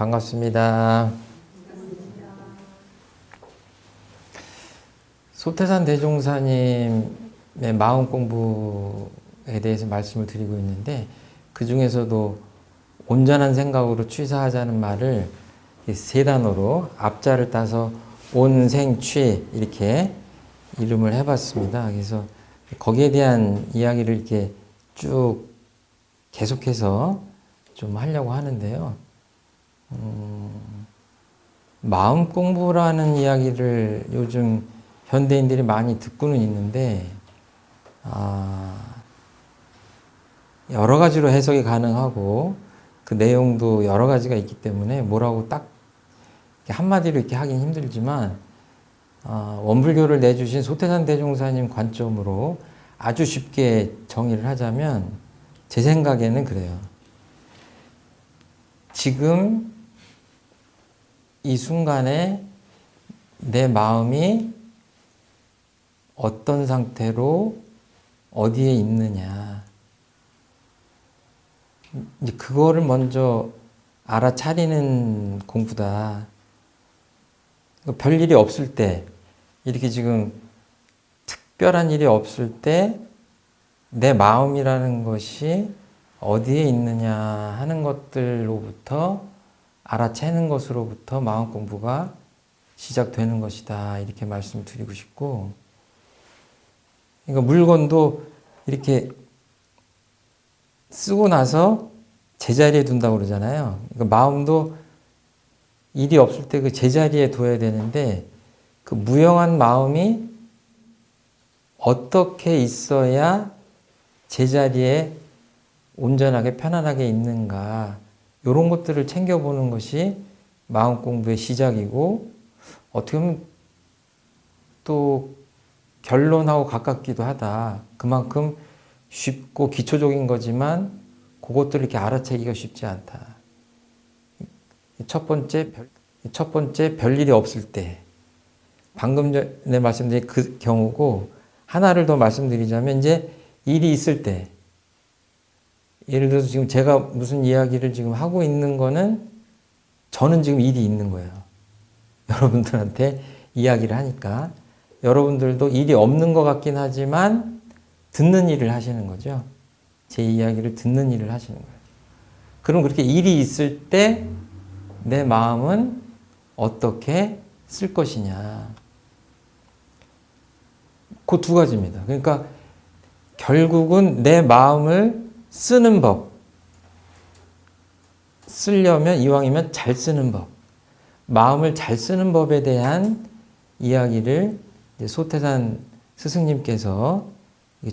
반갑습니다. 소태산 대종사님의 마음 공부에 대해서 말씀을 드리고 있는데, 그 중에서도 온전한 생각으로 취사하자는 말을 세 단어로 앞자를 따서 온생취 이렇게 이름을 해봤습니다. 그래서 거기에 대한 이야기를 이렇게 쭉 계속해서 좀 하려고 하는데요. 마음 공부라는 이야기를 요즘 현대인들이 많이 듣고는 있는데, 여러 가지로 해석이 가능하고 그 내용도 여러 가지가 있기 때문에 뭐라고 딱 한마디로 이렇게 하긴 힘들지만, 원불교를 내주신 소태산 대종사님 관점으로 아주 쉽게 정의를 하자면 제 생각에는 그래요. 지금 이 순간에 내 마음이 어떤 상태로 어디에 있느냐, 이제 그거를 먼저 알아차리는 공부다. 별일이 없을 때, 이렇게 지금 특별한 일이 없을 때 내 마음이라는 것이 어디에 있느냐 하는 것들로부터 알아채는 것으로부터 마음 공부가 시작되는 것이다, 이렇게 말씀을 드리고 싶고, 그러니까 물건도 이렇게 쓰고 나서 제자리에 둔다고 그러잖아요. 그러니까 마음도 일이 없을 때 그 제자리에 둬야 되는데, 그 무영한 마음이 어떻게 있어야 제자리에 온전하게 편안하게 있는가, 이런 것들을 챙겨보는 것이 마음 공부의 시작이고, 어떻게 보면 또 결론하고 가깝기도 하다. 그만큼 쉽고 기초적인 거지만 그것들을 이렇게 알아채기가 쉽지 않다. 첫 번째 별일이 없을 때, 방금 전에 말씀드린 그 경우고, 하나를 더 말씀드리자면 이제 일이 있을 때, 예를 들어서 지금 제가 무슨 이야기를 지금 하고 있는 거는 저는 지금 일이 있는 거예요. 여러분들한테 이야기를 하니까 여러분들도 일이 없는 것 같긴 하지만 듣는 일을 하시는 거죠. 제 이야기를 듣는 일을 하시는 거예요. 그럼 그렇게 일이 있을 때 내 마음은 어떻게 쓸 것이냐. 그 두 가지입니다. 그러니까 결국은 내 마음을 쓰는 법, 쓰려면 이왕이면 잘 쓰는 법, 마음을 잘 쓰는 법에 대한 이야기를 이제 소태산 스승님께서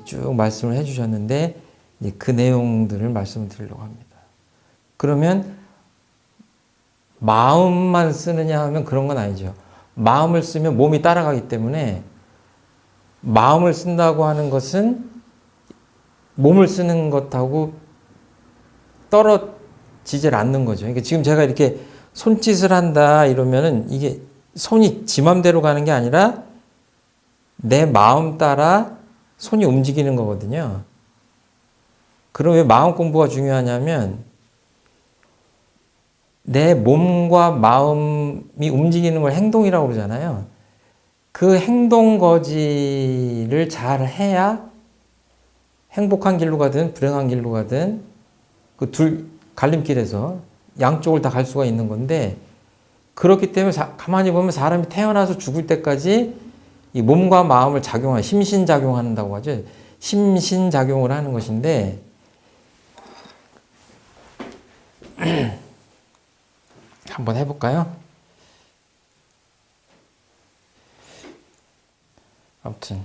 쭉 말씀을 해주셨는데, 이제 그 내용들을 말씀을 드리려고 합니다. 그러면 마음만 쓰느냐 하면 그런 건 아니죠. 마음을 쓰면 몸이 따라가기 때문에 마음을 쓴다고 하는 것은 몸을 쓰는 것하고 떨어지질 않는 거죠. 그러니까 지금 제가 이렇게 손짓을 한다 이러면은 이게 손이 지 맘대로 가는 게 아니라 내 마음 따라 손이 움직이는 거거든요. 그럼 왜 마음 공부가 중요하냐면, 내 몸과 마음이 움직이는 걸 행동이라고 그러잖아요. 그 행동 거지를 잘 해야 행복한 길로 가든 불행한 길로 가든 그 둘 갈림길에서 양쪽을 다 갈 수가 있는 건데, 그렇기 때문에 가만히 보면 사람이 태어나서 죽을 때까지 이 몸과 마음을 작용하는, 심신작용한다고 하죠. 심신작용을 하는 것인데, 한번 해볼까요? 아무튼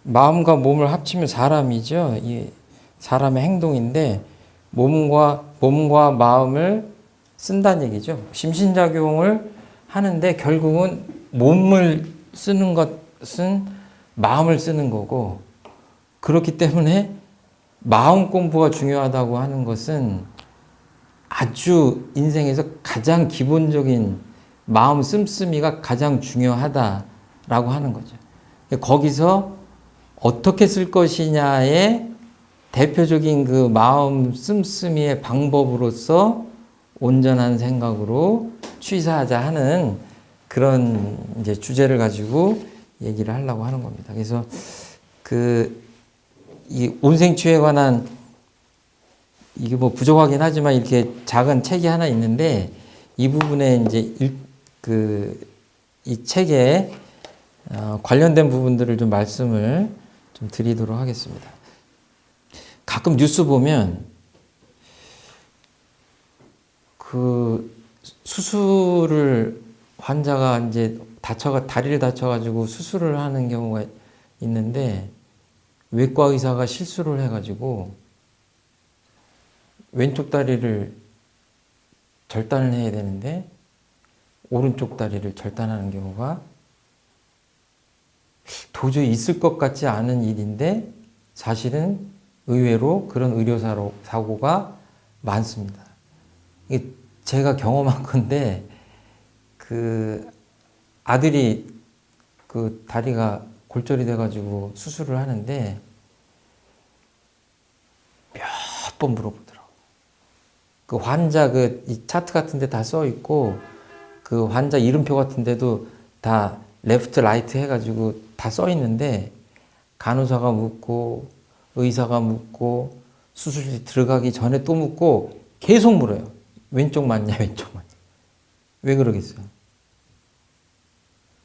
마음과 몸을 합치면 사람이죠. 이 사람의 행동인데, 몸과 마음을 쓴다는 얘기죠. 심신작용을 하는데 결국은 몸을 쓰는 것은 마음을 쓰는 거고, 그렇기 때문에 마음 공부가 중요하다고 하는 것은 아주 인생에서 가장 기본적인 마음 씀씀이가 가장 중요하다라고 하는 거죠. 거기서 어떻게 쓸 것이냐의 대표적인 그 마음 씀씀이의 방법으로서 온전한 생각으로 취사하자 하는 그런 이제 주제를 가지고 얘기를 하려고 하는 겁니다. 그래서 이 온생취에 관한 이게 뭐 부족하긴 하지만 이렇게 작은 책이 하나 있는데 이 부분에 이제 이 책에 관련된 부분들을 좀 말씀을 좀 드리도록 하겠습니다. 가끔 뉴스 보면 그 수술을 환자가 이제 다리를 다쳐가지고 수술을 하는 경우가 있는데 외과 의사가 실수를 해가지고 왼쪽 다리를 절단을 해야 되는데 오른쪽 다리를 절단하는 경우가 도저히 있을 것 같지 않은 일인데 사실은 의외로 그런 의료사고가 많습니다. 이게 제가 경험한 건데 그 아들이 그 다리가 골절이 돼가지고 수술을 하는데 몇 번 물어보더라고요. 그 환자 이 차트 같은 데 다 써 있고 그 환자 이름표 같은 데도 다 레프트 라이트 해가지고 다 써 있는데 간호사가 묻고 의사가 묻고 수술실 들어가기 전에 또 묻고 계속 물어요. 왼쪽 맞냐 왼쪽 맞냐. 왜 그러겠어요?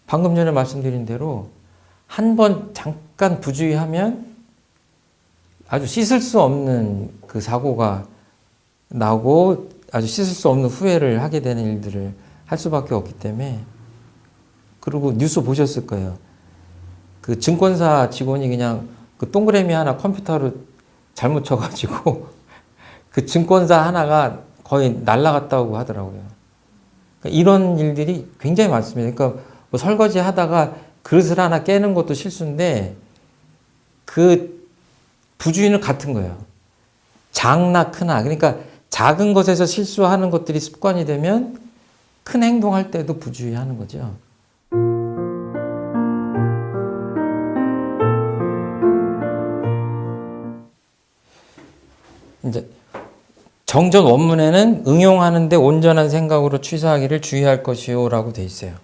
방금 전에 말씀드린 대로 한 번 잠깐 부주의하면 아주 씻을 수 없는 그 사고가 나고 아주 씻을 수 없는 후회를 하게 되는 일들을 할 수밖에 없기 때문에. 그리고 뉴스 보셨을 거예요. 그 증권사 직원이 그냥 그 동그라미 하나 컴퓨터로 잘못 쳐가지고 그 증권사 하나가 거의 날아갔다고 하더라고요. 그러니까 이런 일들이 굉장히 많습니다. 그러니까 뭐 설거지 하다가 그릇을 하나 깨는 것도 실수인데 그 부주의는 같은 거예요. 작나 크나. 그러니까 작은 것에서 실수하는 것들이 습관이 되면 큰 행동할 때도 부주의하는 거죠. 이제 정전 원문에는 응용하는데 온전한 생각으로 취사하기를 주의할 것이요라고 돼 있어요.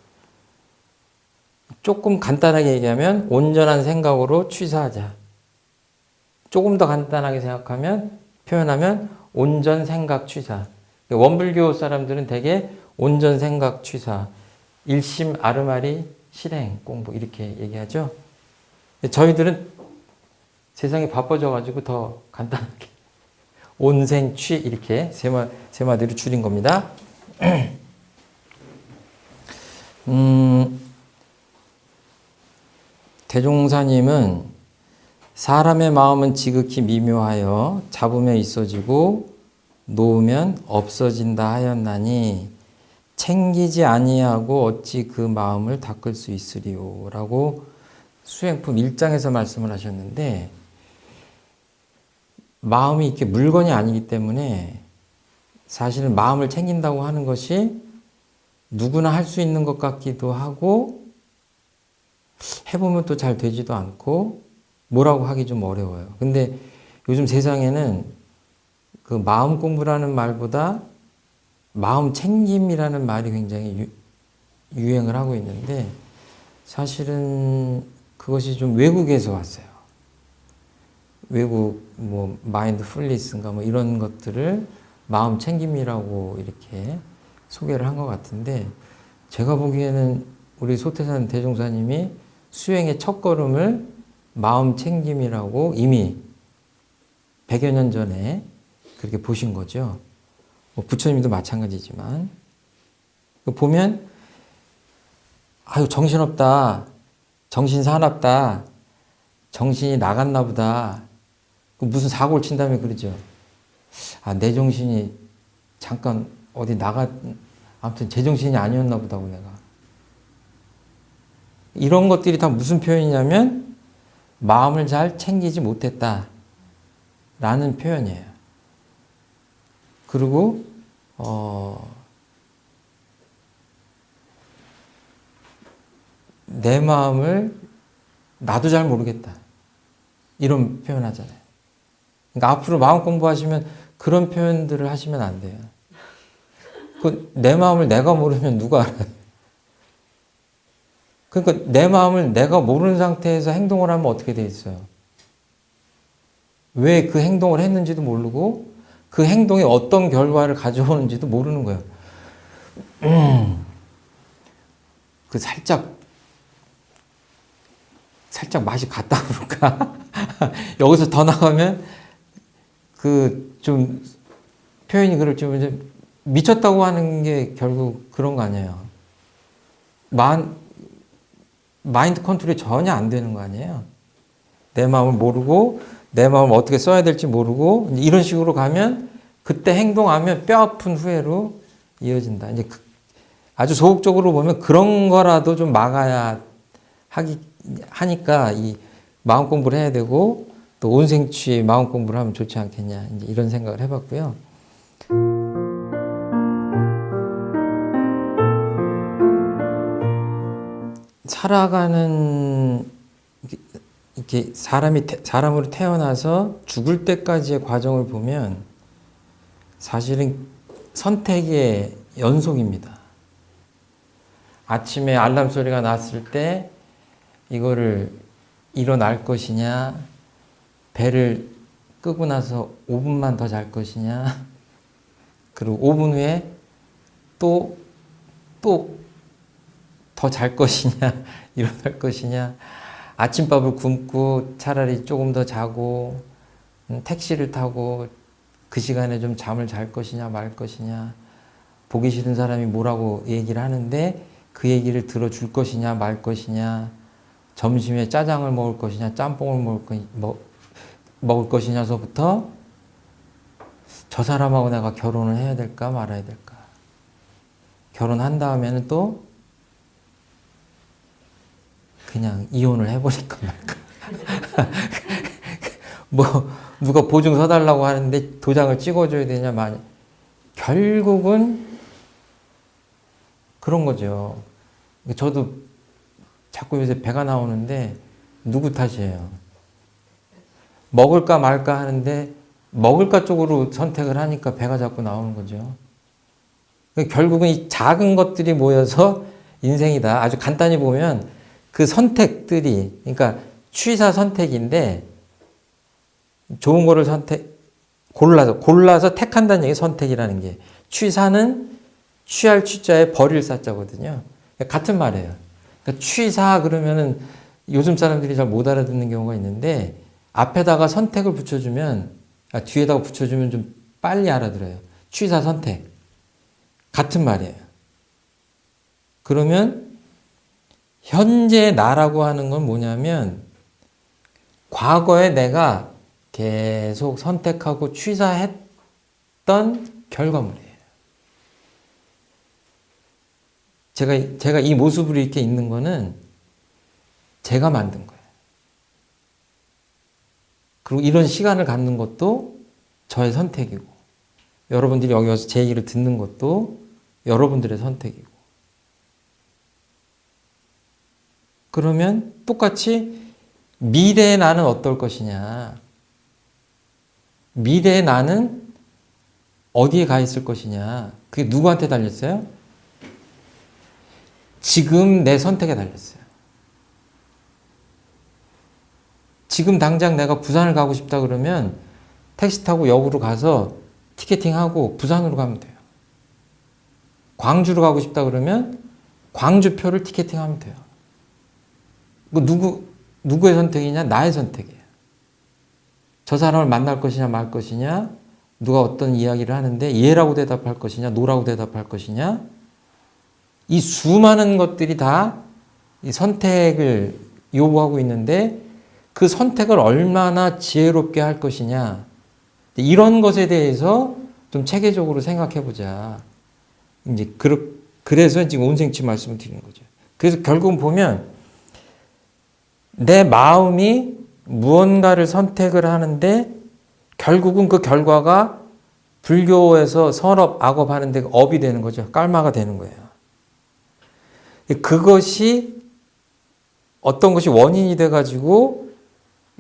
조금 간단하게 얘기하면 온전한 생각으로 취사하자. 조금 더 간단하게 표현하면 온전 생각 취사. 원불교 사람들은 대개 온전 생각 취사, 일심 아르마리 실행 공부 이렇게 얘기하죠. 저희들은 세상이 바빠져가지고 더 간단하게 온생취 이렇게 세 마디로 줄인 겁니다. 대종사님은 사람의 마음은 지극히 미묘하여 잡으면 있어지고 놓으면 없어진다 하였나니 챙기지 아니하고 어찌 그 마음을 닦을 수 있으리요 라고 수행품 1장에서 말씀을 하셨는데 마음이 이렇게 물건이 아니기 때문에 사실은 마음을 챙긴다고 하는 것이 누구나 할 수 있는 것 같기도 하고 해보면 또 잘 되지도 않고 뭐라고 하기 좀 어려워요. 근데 요즘 세상에는 그 마음 공부라는 말보다 마음 챙김이라는 말이 굉장히 유행을 하고 있는데 사실은 그것이 좀 외국에서 왔어요. 외국 뭐 마인드풀리스인가 뭐 이런 것들을 마음 챙김이라고 이렇게 소개를 한 것 같은데 제가 보기에는 우리 소태산 대종사님이 수행의 첫걸음을 마음 챙김이라고 이미 100여 년 전에 그렇게 보신 거죠. 뭐 부처님도 마찬가지지만 보면 아유 정신없다, 정신 사납다, 정신이 나갔나 보다. 무슨 사고를 친다며 그러죠. 아, 내 정신이 잠깐 어디 아무튼 제 정신이 아니었나 보다고 내가. 이런 것들이 다 무슨 표현이냐면 마음을 잘 챙기지 못했다 라는 표현이에요. 그리고 내 마음을 나도 잘 모르겠다 이런 표현 하잖아요. 그러니까 앞으로 마음 공부하시면 그런 표현들을 하시면 안 돼요. 내 마음을 내가 모르면 누가 알아요? 그러니까 내 마음을 내가 모르는 상태에서 행동을 하면 어떻게 돼 있어요? 왜 그 행동을 했는지도 모르고 그 행동이 어떤 결과를 가져오는지도 모르는 거예요. 그 살짝 맛이 갔다 그럴까? 여기서 더 나가면 그 좀 표현이 그럴 좀 이제 미쳤다고 하는 게 결국 그런 거 아니에요. 마인드 컨트롤이 전혀 안 되는 거 아니에요. 내 마음을 모르고 내 마음을 어떻게 써야 될지 모르고 이런 식으로 가면 그때 행동하면 뼈 아픈 후회로 이어진다. 이제 아주 소극적으로 보면 그런 거라도 좀 막아야 하니까 이 마음 공부를 해야 되고 또 온생취 마음 공부를 하면 좋지 않겠냐. 이제 이런 생각을 해봤고요. 살아가는 이렇게 사람으로 태어나서 죽을 때까지의 과정을 보면 사실은 선택의 연속입니다. 아침에 알람 소리가 났을 때 이거를 일어날 것이냐, 배를 끄고 나서 5분만 더 잘 것이냐, 그리고 5분 후에 또 더 잘 것이냐, 일어날 것이냐, 아침밥을 굶고 차라리 조금 더 자고, 택시를 타고 그 시간에 좀 잠을 잘 것이냐, 말 것이냐, 보기 싫은 사람이 뭐라고 얘기를 하는데 그 얘기를 들어줄 것이냐, 말 것이냐, 점심에 짜장을 먹을 것이냐, 짬뽕을 먹을 것이냐서부터 저 사람하고 내가 결혼을 해야 될까, 말아야 될까. 결혼한 다음에는 또 그냥 이혼을 해버릴까 말까. 누가 보증 서달라고 하는데 도장을 찍어줘야 되냐, 결국은 그런 거죠. 저도 자꾸 요새 배가 나오는데 누구 탓이에요? 먹을까 말까 하는데 먹을까 쪽으로 선택을 하니까 배가 자꾸 나오는 거죠. 결국은 이 작은 것들이 모여서 인생이다. 아주 간단히 보면 그 선택들이, 그러니까 취사 선택인데 좋은 거를 골라서 택한다는 얘기 선택이라는 게, 취사는 취할 취자에 버릴 사자거든요. 같은 말이에요. 그러니까 취사 그러면은 요즘 사람들이 잘 못 알아듣는 경우가 있는데 앞에다가 선택을 붙여주면, 뒤에다가 붙여주면 좀 빨리 알아들어요. 취사 선택. 같은 말이에요. 그러면 현재 나라고 하는 건 뭐냐면 과거에 내가 계속 선택하고 취사했던 결과물이에요. 제가 이 모습으로 이렇게 있는 거는 제가 만든 거예요. 그리고 이런 시간을 갖는 것도 저의 선택이고, 여러분들이 여기 와서 제 얘기를 듣는 것도 여러분들의 선택이고. 그러면 똑같이 미래의 나는 어떨 것이냐, 미래의 나는 어디에 가 있을 것이냐, 그게 누구한테 달렸어요? 지금 내 선택에 달렸어요. 지금 당장 내가 부산을 가고 싶다 그러면 택시 타고 역으로 가서 티켓팅하고 부산으로 가면 돼요. 광주로 가고 싶다 그러면 광주표를 티켓팅하면 돼요. 누구의 선택이냐? 나의 선택이에요. 저 사람을 만날 것이냐 말 것이냐, 누가 어떤 이야기를 하는데 예라고 대답할 것이냐 노라고 대답할 것이냐, 이 수많은 것들이 다 이 선택을 요구하고 있는데 그 선택을 얼마나 지혜롭게 할 것이냐, 이런 것에 대해서 좀 체계적으로 생각해 보자. 이제 그래서 지금 온생치 말씀을 드리는 거죠. 그래서 결국은 보면 내 마음이 무언가를 선택을 하는데 결국은 그 결과가 불교에서 선업, 악업 하는데 업이 되는 거죠. 깔마가 되는 거예요. 그것이 어떤 것이 원인이 돼가지고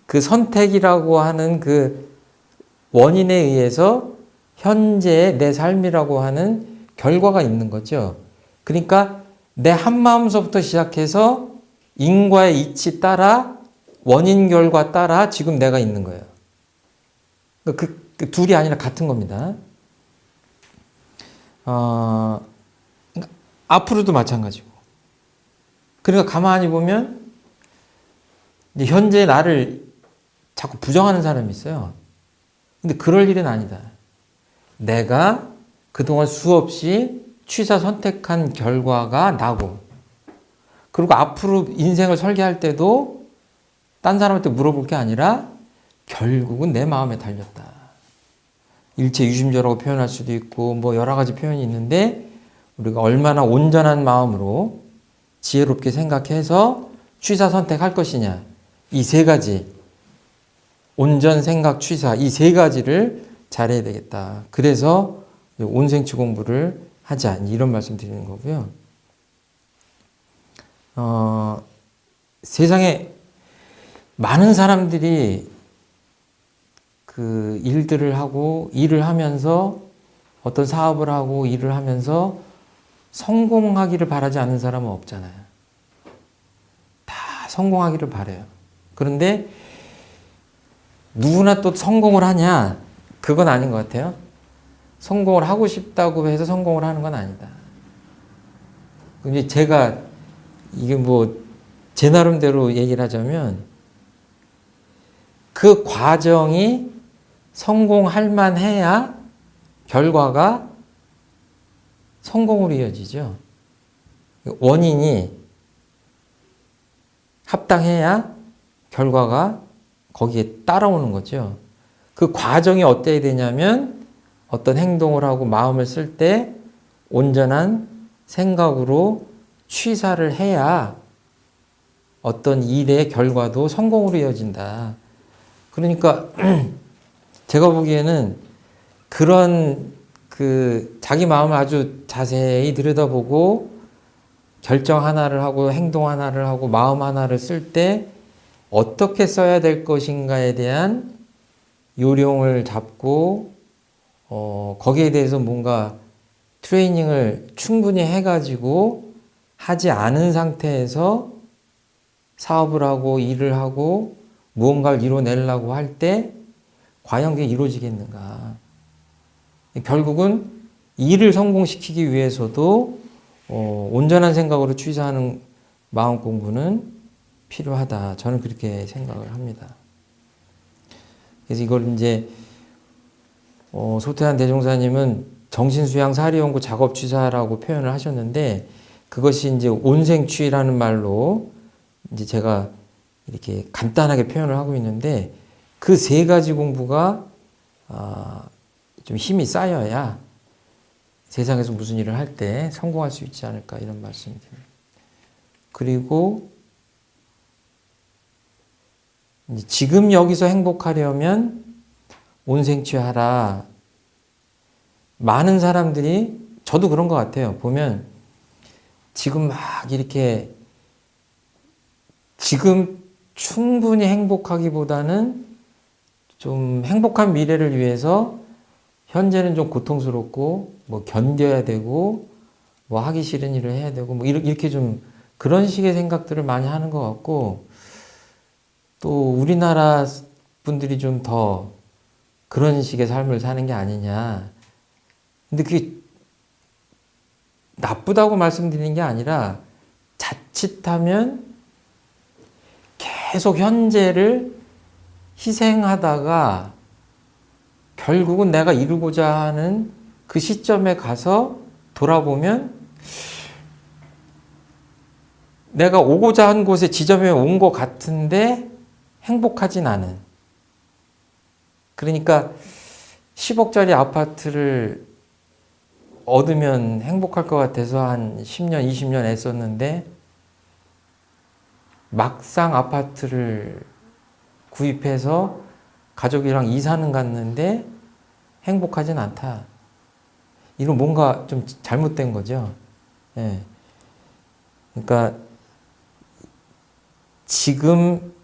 그 선택이라고 하는 그 원인에 의해서 현재의 내 삶이라고 하는 결과가 있는 거죠. 그러니까 내 한마음서부터 시작해서 인과의 이치 따라 원인 결과 따라 지금 내가 있는 거예요. 그 둘이 아니라 같은 겁니다. 앞으로도 마찬가지고. 그러니까 가만히 보면 이제 현재 나를 자꾸 부정하는 사람이 있어요. 근데 그럴 일은 아니다. 내가 그동안 수없이 취사 선택한 결과가 나고, 그리고 앞으로 인생을 설계할 때도 딴 사람한테 물어볼 게 아니라 결국은 내 마음에 달렸다. 일체 유심조라고 표현할 수도 있고 뭐 여러 가지 표현이 있는데 우리가 얼마나 온전한 마음으로 지혜롭게 생각해서 취사 선택할 것이냐. 이 세 가지, 온전 생각 취사, 이 세 가지를 잘해야 되겠다. 그래서 온생치 공부를 하자. 이런 말씀 드리는 거고요. 세상에 많은 사람들이 그 일들을 하고 일을 하면서 어떤 사업을 하고 일을 하면서 성공하기를 바라지 않는 사람은 없잖아요. 다 성공하기를 바라요. 그런데 누구나 또 성공을 하냐? 그건 아닌 것 같아요. 성공을 하고 싶다고 해서 성공을 하는 건 아니다. 근데 제가 이게 뭐 제 나름대로 얘기를 하자면 그 과정이 성공할 만해야 결과가 성공으로 이어지죠. 원인이 합당해야 결과가 거기에 따라오는 거죠. 그 과정이 어때야 되냐면 어떤 행동을 하고 마음을 쓸 때 온전한 생각으로 취사를 해야 어떤 일의 결과도 성공으로 이어진다. 그러니까 제가 보기에는 그런 그 자기 마음을 아주 자세히 들여다보고 결정 하나를 하고 행동 하나를 하고 마음 하나를 쓸 때 어떻게 써야 될 것인가에 대한 요령을 잡고 거기에 대해서 뭔가 트레이닝을 충분히 해가지고 하지 않은 상태에서 사업을 하고 일을 하고 무언가를 이뤄내려고 할 때 과연 그게 이루어지겠는가. 결국은 일을 성공시키기 위해서도 온전한 생각으로 취사하는 마음 공부는 필요하다. 저는 그렇게 생각을 합니다. 그래서 이걸 이제 소태한 대종사님은 정신수양 사리연구 작업취사라고 표현을 하셨는데 그것이 이제 온생취라는 말로 이제 제가 이렇게 간단하게 표현을 하고 있는데 그 세 가지 공부가 좀 힘이 쌓여야 세상에서 무슨 일을 할 때 성공할 수 있지 않을까 이런 말씀입니다. 그리고 지금 여기서 행복하려면 온생취하라. 많은 사람들이 저도 그런 것 같아요. 보면 지금 막 이렇게 지금 충분히 행복하기보다는 좀 행복한 미래를 위해서 현재는 좀 고통스럽고 뭐 견뎌야 되고 뭐 하기 싫은 일을 해야 되고 뭐 이렇게 좀 그런 식의 생각들을 많이 하는 것 같고 또 우리나라 분들이 좀 더 그런 식의 삶을 사는 게 아니냐. 근데 그게 나쁘다고 말씀드리는 게 아니라 자칫하면 계속 현재를 희생하다가 결국은 내가 이루고자 하는 그 시점에 가서 돌아보면 내가 오고자 한 곳에 지점에 온 것 같은데 행복하진 않은. 그러니까 10억짜리 아파트를 얻으면 행복할 것 같아서 한 10년, 20년 애썼는데 막상 아파트를 구입해서 가족이랑 이사는 갔는데 행복하진 않다. 이건 뭔가 좀 잘못된 거죠. 예. 그러니까 지금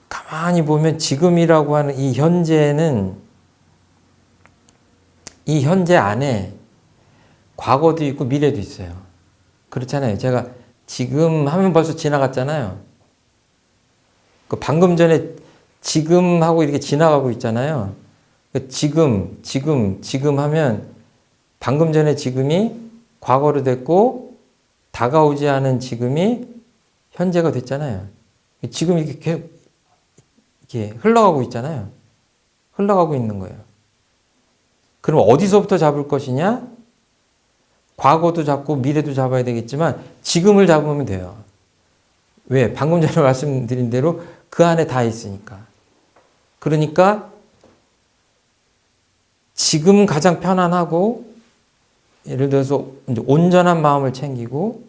가만히 보면 지금이라고 하는 이 현재는 이 현재 안에 과거도 있고 미래도 있어요. 그렇잖아요. 제가 지금 하면 벌써 지나갔잖아요. 그 방금 전에 지금 하고 이렇게 지나가고 있잖아요. 지금 하면 방금 전에 지금이 과거로 됐고 다가오지 않은 지금이 현재가 됐잖아요. 지금 이렇게 흘러가고 있잖아요. 흘러가고 있는 거예요. 그럼 어디서부터 잡을 것이냐? 과거도 잡고 미래도 잡아야 되겠지만 지금을 잡으면 돼요. 왜? 방금 전에 말씀드린 대로 그 안에 다 있으니까. 그러니까 지금 가장 편안하고 예를 들어서 이제 온전한 마음을 챙기고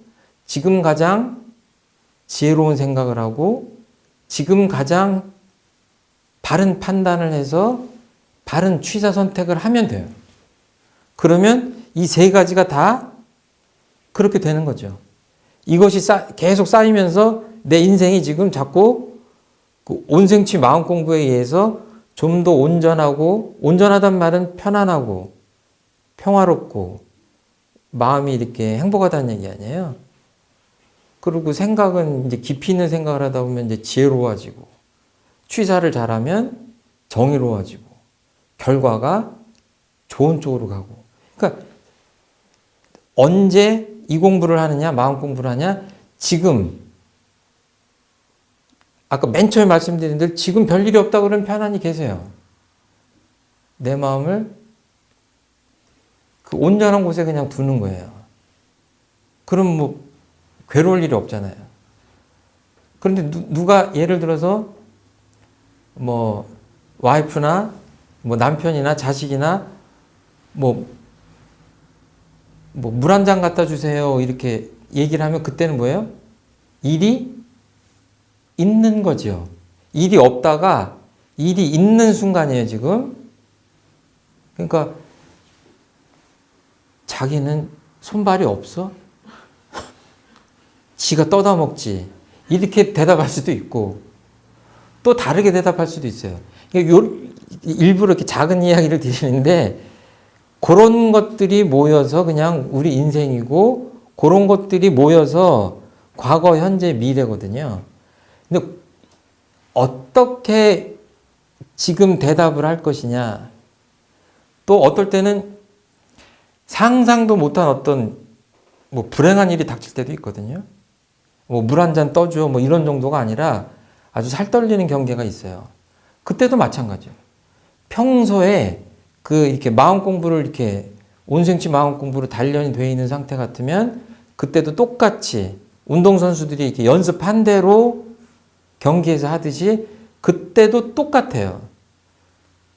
지금 가장 지혜로운 생각을 하고 지금 가장 바른 판단을 해서 바른 취사 선택을 하면 돼요. 그러면 이 세 가지가 다 그렇게 되는 거죠. 이것이 계속 쌓이면서 내 인생이 지금 자꾸 그 온생치 마음 공부에 의해서 좀 더 온전하고, 온전하단 말은 편안하고 평화롭고 마음이 이렇게 행복하다는 얘기 아니에요. 그리고 생각은 이제 깊이 있는 생각을 하다 보면 이제 지혜로워지고 취사를 잘하면 정의로워지고 결과가 좋은 쪽으로 가고. 그러니까 언제 이 공부를 하느냐, 마음 공부를 하냐, 지금. 아까 맨 처음에 말씀드린 대로 지금 별일이 없다 그러면 편안히 계세요. 내 마음을 그 온전한 곳에 그냥 두는 거예요. 그럼 뭐 괴로울 일이 없잖아요. 그런데 누가 예를 들어서 뭐 와이프나 뭐 남편이나 자식이나 뭐 물 한 잔 갖다 주세요 이렇게 얘기를 하면 그때는 뭐예요? 일이 있는 거죠. 일이 없다가 일이 있는 순간이에요, 지금. 그러니까 자기는 손발이 없어? 지가 떠다 먹지. 이렇게 대답할 수도 있고 또 다르게 대답할 수도 있어요. 일부러 이렇게 작은 이야기를 드리는데 그런 것들이 모여서 그냥 우리 인생이고 그런 것들이 모여서 과거, 현재, 미래거든요. 근데 어떻게 지금 대답을 할 것이냐. 또 어떨 때는 상상도 못한 어떤 뭐 불행한 일이 닥칠 때도 있거든요. 뭐 물 한 잔 떠줘 뭐 이런 정도가 아니라 아주 살 떨리는 경계가 있어요. 그때도 마찬가지예요. 평소에 그 이렇게 마음 공부를 이렇게 온생치 마음 공부로 단련이 되어 있는 상태 같으면 그때도 똑같이 운동선수들이 이렇게 연습한 대로 경기에서 하듯이 그때도 똑같아요.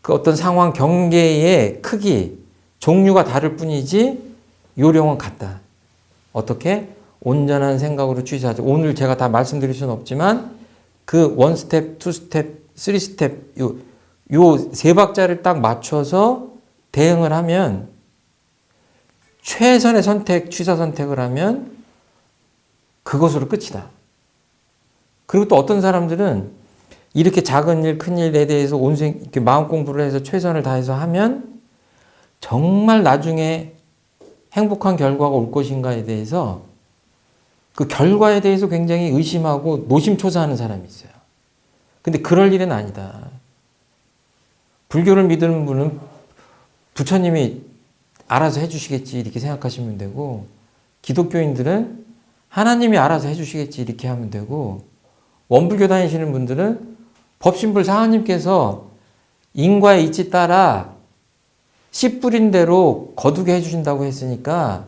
그 어떤 상황 경계의 크기, 종류가 다를 뿐이지 요령은 같다. 어떻게? 온전한 생각으로 취사하죠. 오늘 제가 다 말씀드릴 수는 없지만 그 원 스텝, 투 스텝, 쓰리 스텝 요 세 박자를 딱 맞춰서 대응을 하면 최선의 선택, 취사 선택을 하면 그것으로 끝이다. 그리고 또 어떤 사람들은 이렇게 작은 일, 큰 일에 대해서 온생, 이렇게 마음 공부를 해서 최선을 다해서 하면 정말 나중에 행복한 결과가 올 것인가에 대해서 그 결과에 대해서 굉장히 의심하고 노심초사하는 사람이 있어요. 근데 그럴 일은 아니다. 불교를 믿는 분은 부처님이 알아서 해주시겠지 이렇게 생각하시면 되고 기독교인들은 하나님이 알아서 해주시겠지 이렇게 하면 되고 원불교 다니시는 분들은 법신불 사하님께서 인과의 이치 따라 씨 뿌린 대로 거두게 해주신다고 했으니까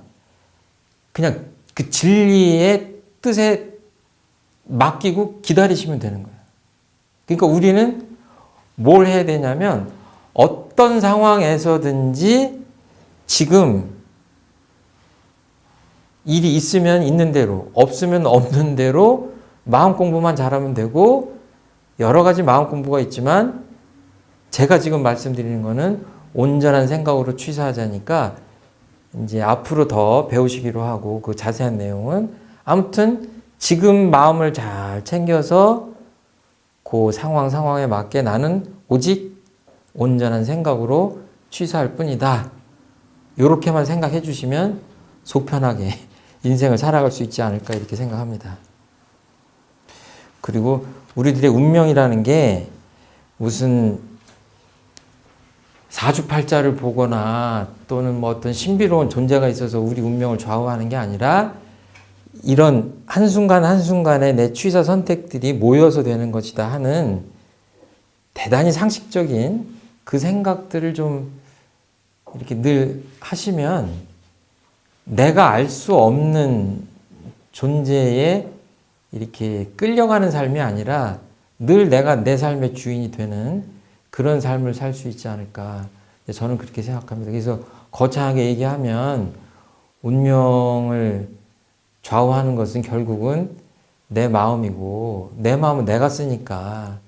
그냥 그 진리의 뜻에 맡기고 기다리시면 되는 거예요. 그러니까 우리는 뭘 해야 되냐면 어떤 상황에서든지 지금 일이 있으면 있는 대로 없으면 없는 대로 마음 공부만 잘하면 되고 여러 가지 마음 공부가 있지만 제가 지금 말씀드리는 거는 온전한 생각으로 취사하자니까 이제 앞으로 더 배우시기로 하고 그 자세한 내용은 아무튼 지금 마음을 잘 챙겨서 그 상황에 맞게 나는 오직 온전한 생각으로 취사할 뿐이다. 이렇게만 생각해 주시면 속 편하게 인생을 살아갈 수 있지 않을까 이렇게 생각합니다. 그리고 우리들의 운명이라는 게 무슨 사주팔자를 보거나 또는 뭐 어떤 신비로운 존재가 있어서 우리 운명을 좌우하는 게 아니라 이런 한순간 한순간에 내 취사 선택들이 모여서 되는 것이다 하는 대단히 상식적인 그 생각들을 좀 이렇게 늘 하시면 내가 알 수 없는 존재에 이렇게 끌려가는 삶이 아니라 늘 내가 내 삶의 주인이 되는 그런 삶을 살 수 있지 않을까. 저는 그렇게 생각합니다. 그래서 거창하게 얘기하면 운명을 좌우하는 것은 결국은 내 마음이고 내 마음은 내가 쓰니까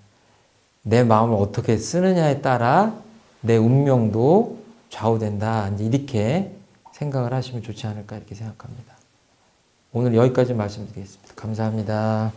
내 마음을 어떻게 쓰느냐에 따라 내 운명도 좌우된다. 이제 이렇게 생각을 하시면 좋지 않을까 이렇게 생각합니다. 오늘 여기까지 말씀드리겠습니다. 감사합니다.